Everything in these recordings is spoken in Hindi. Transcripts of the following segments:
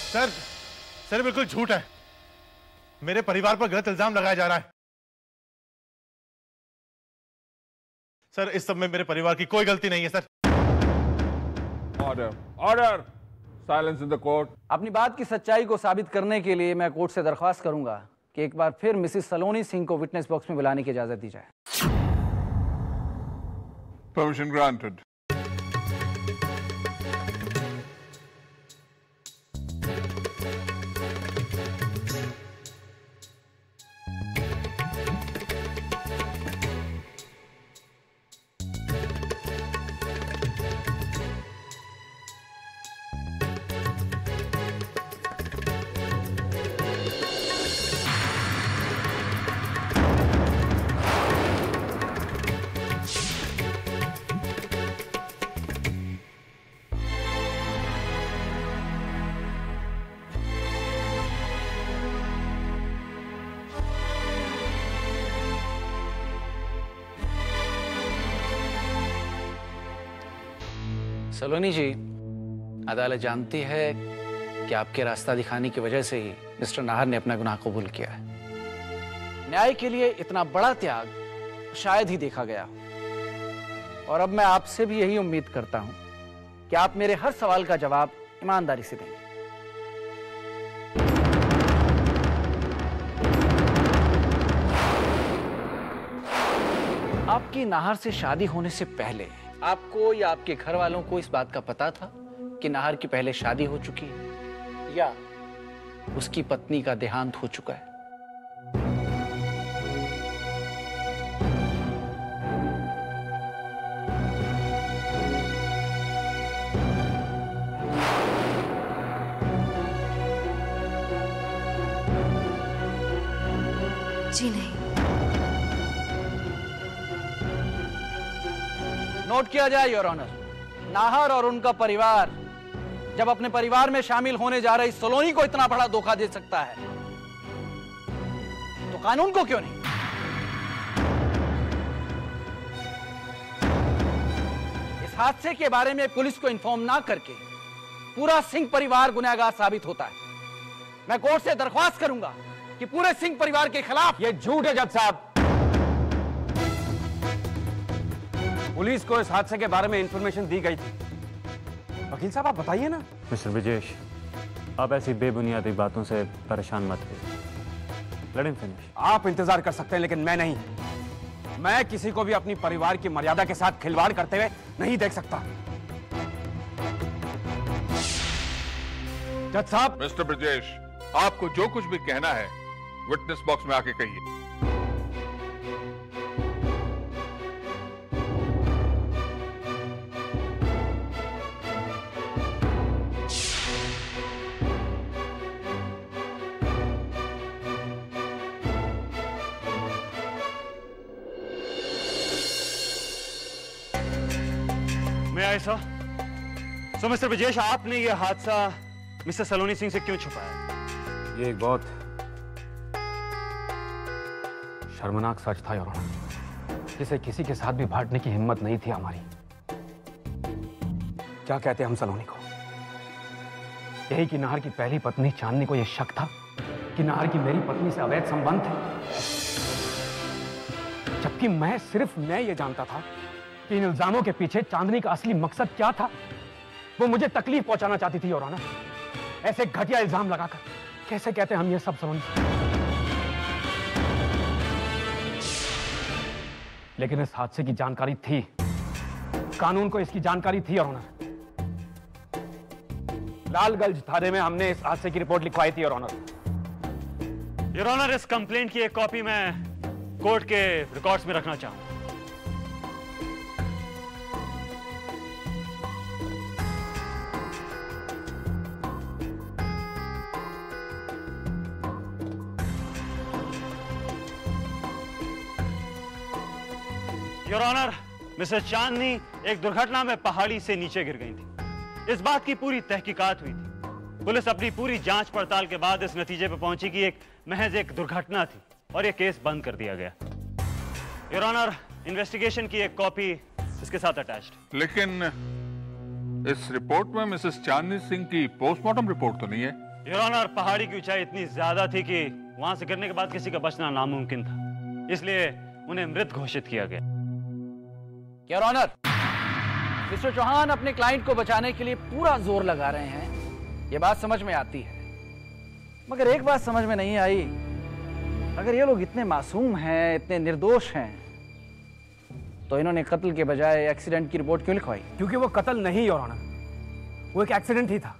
सर, सर बिल्कुल झूठ है। मेरे परिवार पर गलत इल्जाम लगाया जा रहा है। सर, इस सब में मेरे परिवार की कोई गलती नहीं है sir. Order, order, silence in the court. अपनी बात की सच्चाई को साबित करने के लिए मैं कोर्ट से दरख्वास्त करूंगा कि एक बार फिर मिसेस सलोनी सिंह को विटनेस बॉक्स में बुलाने की इजाजत दी जाए। Permission granted. सलोनी जी, अदालत जानती है कि आपके रास्ता दिखाने की वजह से ही मिस्टर नाहर ने अपना गुनाह कबूल किया है। न्याय के लिए इतना बड़ा त्याग शायद ही देखा गया हो। और अब मैं आपसे भी यही उम्मीद करता हूं कि आप मेरे हर सवाल का जवाब ईमानदारी से देंगे। आपकी नाहर से शादी होने से पहले आपको या आपके घर वालों को इस बात का पता था कि नाहर की पहले शादी हो चुकी है या उसकी पत्नी का देहांत हो चुका है? जी नहीं। नोट किया जाए योर ऑनर, नाहर और उनका परिवार जब अपने परिवार में शामिल होने जा रही सलोनी को इतना बड़ा धोखा दे सकता है तो कानून को क्यों नहीं? इस हादसे के बारे में पुलिस को इन्फॉर्म ना करके पूरा सिंह परिवार गुनहगार साबित होता है। मैं कोर्ट से दरख्वास्त करूंगा कि पूरे सिंह परिवार के खिलाफ। यह झूठ है जज साहब। पुलिस को इस हादसे के बारे में इंफॉर्मेशन दी गई थी। वकील साहब, आप बताइए ना। मिस्टर विजेश, आप ऐसी बेबुनियादी बातों से परेशान मत होइए। Let him finish. आप इंतजार कर सकते हैं लेकिन मैं नहीं। मैं किसी को भी अपनी परिवार की मर्यादा के साथ खिलवाड़ करते हुए नहीं देख सकता। जज साहब। मिस्टर ब्रजेश, आपको जो कुछ भी कहना है विटनेस बॉक्स में आके कहिए। मैं ऐसा सो मिस्टर विजेश, आपने यह हादसा मिस्टर सलोनी सिंह से क्यों छुपाया? ये एक बहुत शर्मनाक सच था योर ऑनर, जिसे किसी के साथ भी बांटने की हिम्मत नहीं थी हमारी। क्या कहते हैं हम सलोनी को? यही कि नाहर की पहली पत्नी चांदनी को यह शक था कि नाहर की मेरी पत्नी से अवैध संबंध थे, जबकि मैं ये जानता था कि इन इल्जामों के पीछे चांदनी का असली मकसद क्या था। वो मुझे तकलीफ पहुंचाना चाहती थी योर ऑनर। ऐसे घटिया इल्जाम लगाकर कैसे कहते हम ये सब सलोनी? लेकिन इस हादसे की जानकारी थी, कानून को इसकी जानकारी थी योर ऑनर। लालगंज थाने में हमने इस हादसे की रिपोर्ट लिखवाई थी योर ऑनर। योर ऑनर, इस कंप्लेंट की एक कॉपी मैं कोर्ट के रिकॉर्ड्स में रखना चाहूंगा। योर ऑनर, मिसेस चांदनी एक दुर्घटना में पहाड़ी से नीचे गिर गई थी। इस बात की पूरी तहकीकात हुई थी। पुलिस अपनी पूरी जांच पड़ताल के बाद इस नतीजे पर पहुंची कि महज एक दुर्घटना थी और यह केस बंद कर दिया गया। योर ऑनर, इन्वेस्टिगेशन की एक कॉपी इसके साथ अटैच्ड। लेकिन इस रिपोर्ट में मिसेस चांदनी सिंह की पोस्टमार्टम रिपोर्ट तो नहीं है। योर ऑनर, पहाड़ी की ऊंचाई इतनी ज्यादा थी कि वहां से गिरने के बाद किसी का बचना नामुमकिन था, इसलिए उन्हें मृत घोषित किया गया। योर ऑनर, मिस्टर चौहान अपने क्लाइंट को बचाने के लिए पूरा जोर लगा रहे हैं, ये बात समझ में आती है, मगर एक बात समझ में नहीं आई, अगर ये लोग इतने मासूम हैं, इतने निर्दोष हैं, तो इन्होंने कत्ल के बजाय एक्सीडेंट की रिपोर्ट क्यों लिखवाई? क्योंकि वो कत्ल नहीं योर ऑनर, वो एक एक्सीडेंट ही था।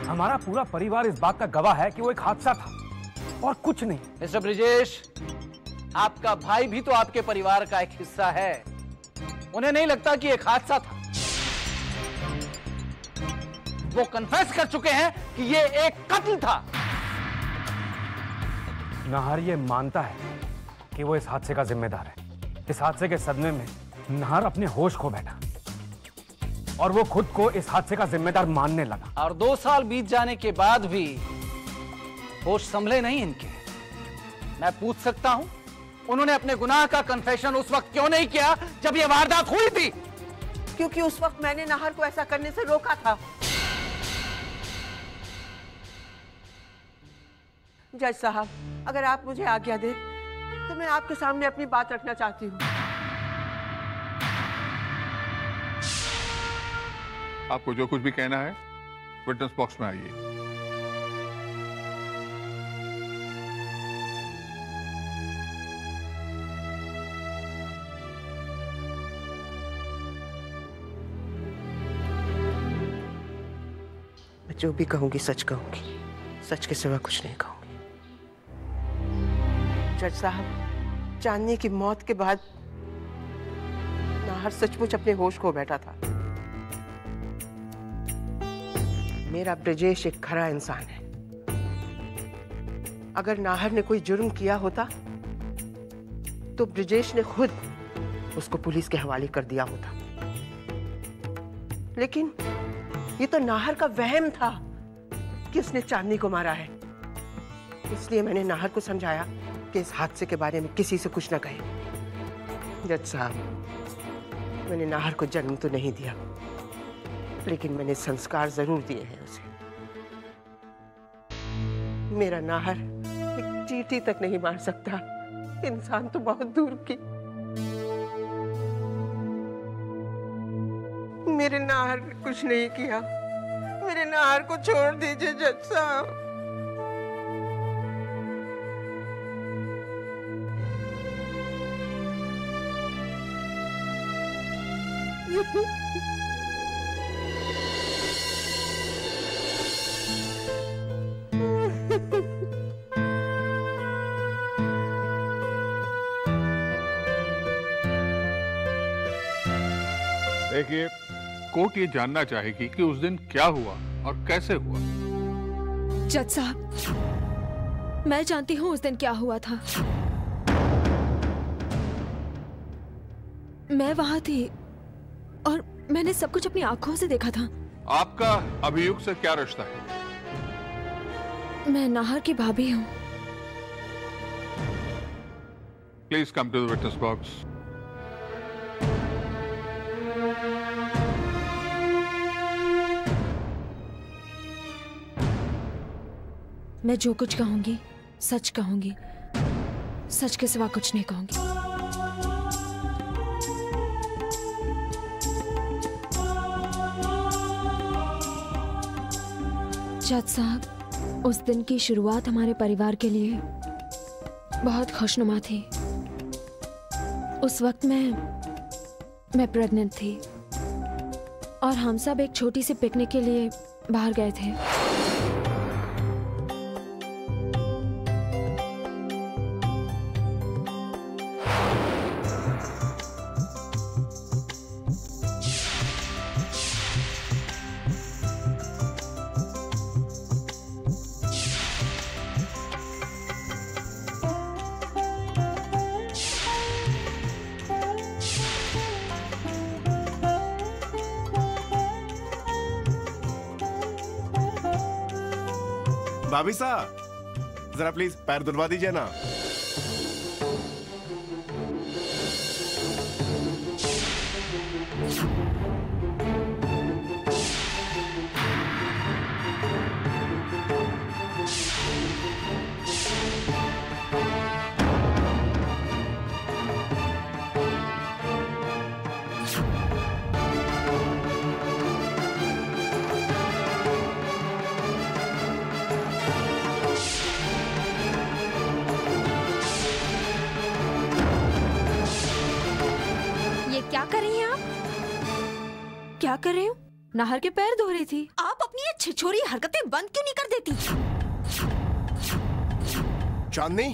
हमारा पूरा परिवार इस बात का गवाह है कि वो एक हादसा था और कुछ नहीं। मिस्टर ब्रिजेश, आपका भाई भी तो आपके परिवार का एक हिस्सा है, उन्हें नहीं लगता कि एक हादसा था? वो कन्फेस कर चुके हैं कि ये एक कत्ल था। नाहर ये मानता है कि वो इस हादसे का जिम्मेदार है। इस हादसे के सदमे में नाहर अपने होश खो बैठा और वो खुद को इस हादसे का जिम्मेदार मानने लगा। और 2 साल बीत जाने के बाद भी होश संभले नहीं इनके। मैं पूछ सकता हूं, उन्होंने अपने गुनाह का कन्फेशन उस वक्त क्यों नहीं किया जब ये वारदात हुई थी? क्योंकि उस वक्त मैंने नाहर को ऐसा करने से रोका था। जज साहब, अगर आप मुझे आज्ञा दें तो मैं आपके सामने अपनी बात रखना चाहती हूँ। आपको जो कुछ भी कहना है विटनेस बॉक्स में आइए। मैं जो भी कहूंगी सच कहूंगी, सच के सिवा कुछ नहीं कहूंगी। जज साहब, चांदनी की मौत के बाद नाहर सचमुच अपने होश खो बैठा था। मेरा ब्रजेश एक खरा इंसान है। अगर नाहर ने कोई जुर्म किया होता तो ब्रजेश ने खुद उसको पुलिस के हवाले कर दिया होता, लेकिन ये तो नाहर का वहम था कि उसने चांदनी को मारा है। इसलिए मैंने नाहर को समझाया कि इस हादसे के बारे में किसी से कुछ ना कहे। जज साहब, मैंने नाहर को जन्म तो नहीं दिया, लेकिन मैंने संस्कार जरूर दिए हैं उसे। मेरा नाहर एक चींटी तक नहीं मार सकता, इंसान तो बहुत दूर की। मेरे नाहर ने कुछ नहीं किया, मेरे नाहर को छोड़ दीजिए जज साहब। देखिए, कोर्ट ये जानना चाहेगी कि उस दिन क्या हुआ और कैसे हुआ। जज साहब, मैं जानती हूँ उस दिन क्या हुआ था। मैं वहां थी और मैंने सब कुछ अपनी आंखों से देखा था। आपका अभियुक्त से क्या रिश्ता है? मैं नाहर की भाभी हूँ। Please come to the witness box. मैं जो कुछ कहूंगी सच कहूंगी, सच के सिवा कुछ नहीं कहूंगी। जज साहब, उस दिन की शुरुआत हमारे परिवार के लिए बहुत खुशनुमा थी। उस वक्त मैं प्रेग्नेंट थी और हम सब एक छोटी सी पिकनिक के लिए बाहर गए थे। भाभी साहब, जरा प्लीज पैर धुलवा दीजिए ना। क्या कर रही हैं आप? क्या कर रही हूँ? नाहर के पैर धो रही थी। आप अपनी ये छिछोरी हरकतें बंद क्यों नहीं कर देती? चांदनी,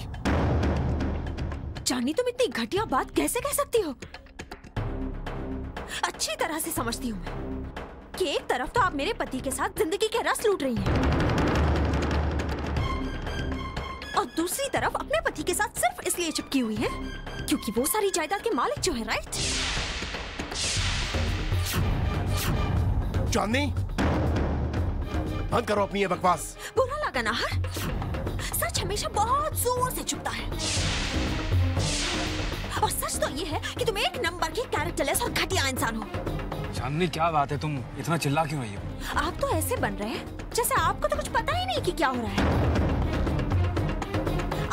चांदनी, तुम इतनी घटिया बात कैसे कह सकती हो? अच्छी तरह से समझती हूँ मैं कि एक तरफ तो आप मेरे पति के साथ जिंदगी के रस लूट रही हैं और दूसरी तरफ अपने पति के साथ सिर्फ इसलिए चिपकी हुई हैं क्योंकि वो सारी जायदाद के मालिक जो है, राइट? चांदनी, बंद करो अपनी ये बकवास। बुरा लगा नाहर? सच हमेशा बहुत जोर से चुभता है और सच तो ये है कि तुम एक नंबर की कैरेक्टरलेस और घटिया इंसान हो। चांदनी, क्या बात है, तुम इतना चिल्ला क्यों रही हो? आप तो ऐसे बन रहे हैं जैसे आपको तो कुछ पता ही नहीं कि क्या हो रहा है।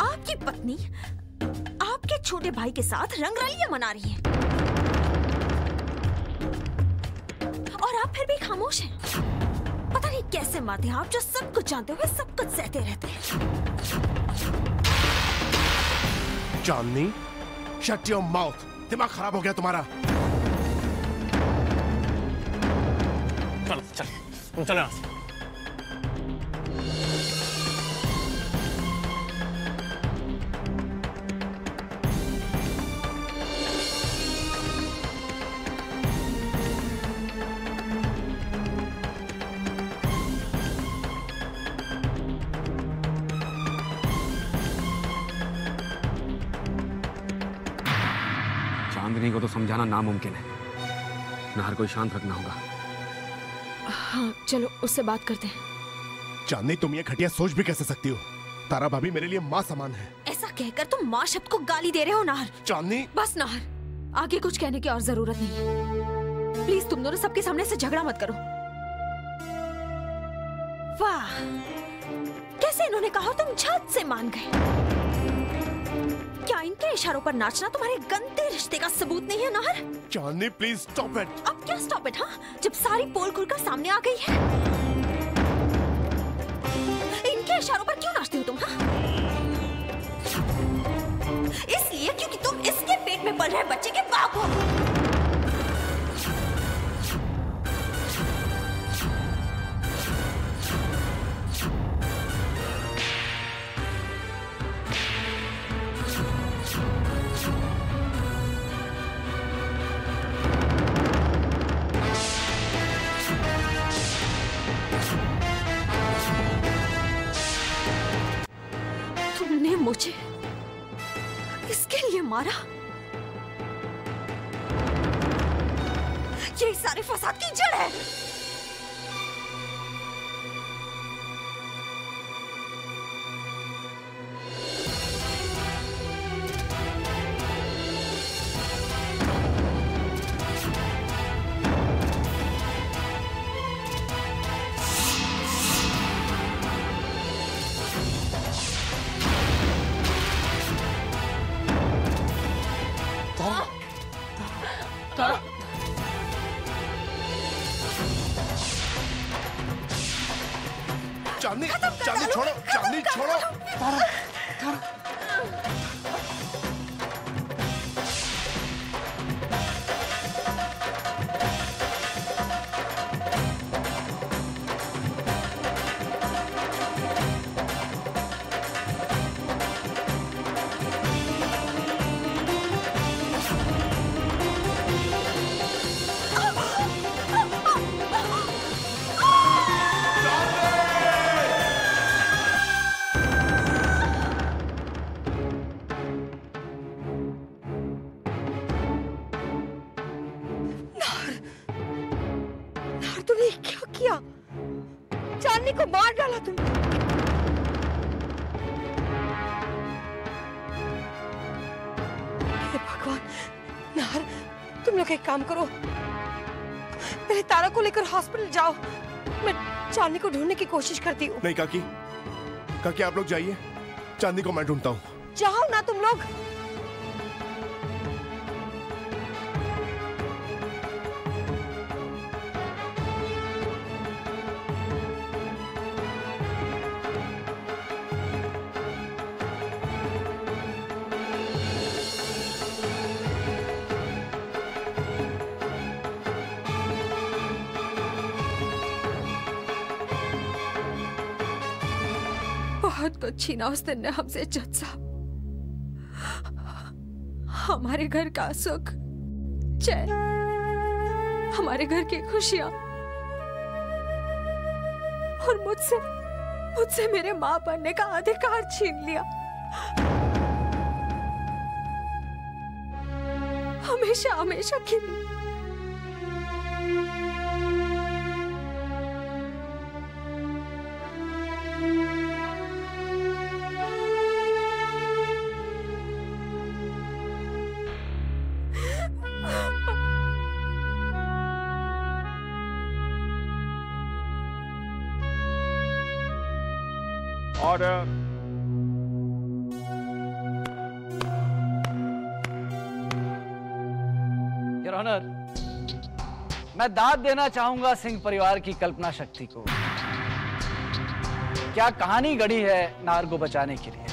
आपकी पत्नी आपके छोटे भाई के साथ रंगरलियां मना रही है और आप फिर भी खामोश हैं। पता नहीं कैसे मारते हैं आप जो सब कुछ जानते हुए सब कुछ सहते रहते हैं। चांदनी, शट योर माउथ। दिमाग खराब हो गया तुम्हारा। चल चल तुम चलो यहाँ से। चांदनी को तो समझाना नामुमकिन है। नाहर को शांत रखना होगा। हाँ, चलो उससे बात करते हैं। चांदनी, तुम ये घटिया सोच भी कैसे सकती हो? तारा भाभी मेरे लिए माँ समान है। ऐसा कहकर तुम माँ शब्द को गाली दे रहे हो नाहर। चांदनी, बस नाहर, आगे कुछ कहने की और जरूरत नहीं। प्लीज तुम दोनों सबके सामने से झगड़ा मत करो। वाह, कैसे इन्होंने कहा तुम झट से मान गए। क्या इनके इशारों पर नाचना तुम्हारे गंदे रिश्ते का सबूत नहीं है नाहर? चांदनी, प्लीज स्टॉप इट। अब क्या स्टॉप इट? हाँ, जब सारी पोल खुलकर सामने आ गई है। इनके इशारों पर क्यों नाचती हो तुम? हाँ, इसलिए क्योंकि तुम इसके पेट में पल रहे बच्चे के बाप हो। तुमने मुझे इसके लिए मारा? ये सारे फसाद की जड़ है। चांदनी, चांदनी छोड़ो, चांदनी छोड़ो। तुमने क्या किया? चांदनी को मार डाला तुम। हे भगवान, नाहर, तुम लोग एक काम करो, पहले तारा को लेकर हॉस्पिटल जाओ। मैं चांदनी को ढूंढने की कोशिश करती हूँ। नहीं काकी, काकी आप लोग जाइए, चांदनी को मैं ढूंढता हूँ। जाओ ना तुम लोग। बहुत कुछ छीना उस दिन ने हमसे जज साहब। हमारे घर का सुख, चैन, हमारे घर की खुशियां, और मुझसे मेरे मां बनने का अधिकार छीन लिया। हमेशा हमेशा के लिए। ऑर्डर। योर ऑनर, मैं दाद देना चाहूंगा सिंह परिवार की कल्पना शक्ति को। क्या कहानी गढ़ी है नाहर को बचाने के लिए।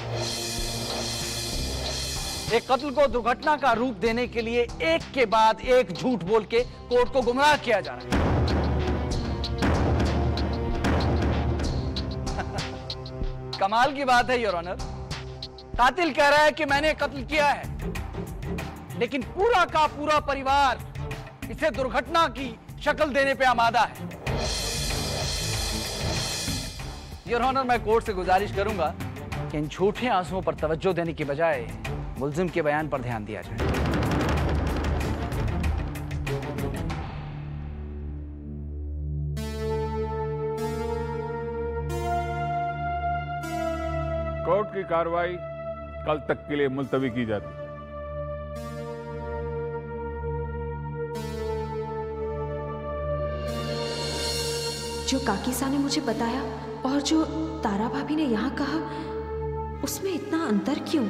एक कत्ल को दुर्घटना का रूप देने के लिए एक के बाद एक झूठ बोल के कोर्ट को गुमराह किया जा रहा है। कमाल की बात है योर ऑनर, कातिल कह रहा है कि मैंने कत्ल किया है, लेकिन पूरा का पूरा परिवार इसे दुर्घटना की शक्ल देने पे आमादा है। योर ऑनर, मैं कोर्ट से गुजारिश करूंगा कि इन झूठे आंसुओं पर तवज्जो देने की बजाय मुल्जिम के बयान पर ध्यान दिया जाए। कोर्ट की कार्रवाई कल तक के लिए मुलतवी की जाती है। जो काकीसा ने मुझे बताया और जो तारा भाभी ने यहाँ कहा, उसमें इतना अंतर क्यों?